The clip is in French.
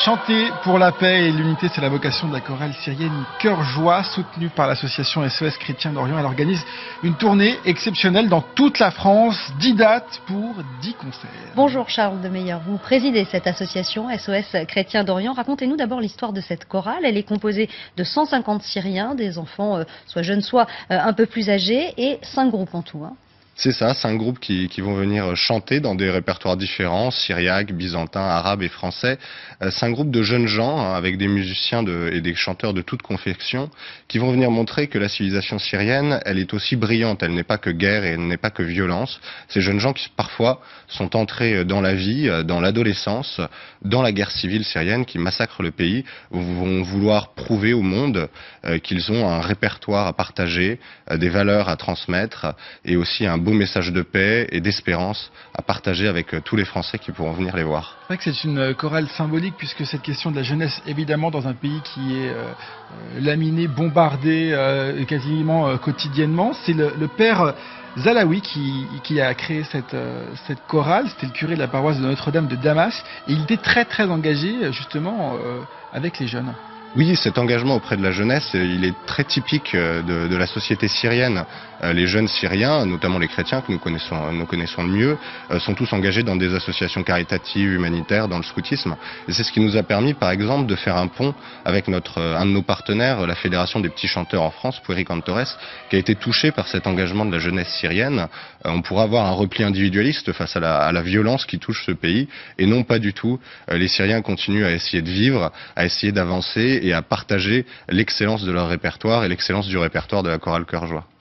Chanter pour la paix et l'unité, c'est la vocation de la chorale syrienne Cœur Joie, soutenue par l'association SOS Chrétien d'Orient. Elle organise une tournée exceptionnelle dans toute la France, 10 dates pour 10 concerts. Bonjour Charles Demeyer, vous présidez cette association SOS Chrétien d'Orient. Racontez-nous d'abord l'histoire de cette chorale. Elle est composée de 150 Syriens, des enfants soit jeunes, soit un peu plus âgés, et 5 groupes en tout. C'est ça, 5 groupes qui vont venir chanter dans des répertoires différents, syriaque, byzantin, arabe et français. 5 groupes de jeunes gens, avec des musiciens et des chanteurs de toute confection, qui vont venir montrer que la civilisation syrienne, elle est aussi brillante. Elle n'est pas que guerre et elle n'est pas que violence. Ces jeunes gens qui parfois sont entrés dans la vie, dans l'adolescence, dans la guerre civile syrienne qui massacre le pays, vont vouloir prouver au monde qu'ils ont un répertoire à partager, des valeurs à transmettre et aussi un beau message de paix et d'espérance à partager avec tous les Français qui pourront venir les voir. C'est vrai que c'est une chorale symbolique puisque cette question de la jeunesse, évidemment, dans un pays qui est laminé, bombardé quasiment quotidiennement, c'est le père Zalaoui qui a créé cette chorale. C'était le curé de la paroisse de Notre-Dame de Damas et il était très très engagé justement avec les jeunes. Oui, cet engagement auprès de la jeunesse, il est très typique de la société syrienne. Les jeunes Syriens, notamment les chrétiens que nous connaissons le mieux, sont tous engagés dans des associations caritatives, humanitaires, dans le scoutisme. Et c'est ce qui nous a permis, par exemple, de faire un pont avec un de nos partenaires, la Fédération des petits chanteurs en France, Pueri Cantores, qui a été touché par cet engagement de la jeunesse syrienne. On pourra avoir un repli individualiste face à la violence qui touche ce pays, et non pas du tout. Les Syriens continuent à essayer de vivre, à essayer d'avancer et à partager l'excellence de leur répertoire et l'excellence du répertoire de la chorale Cœur Joie.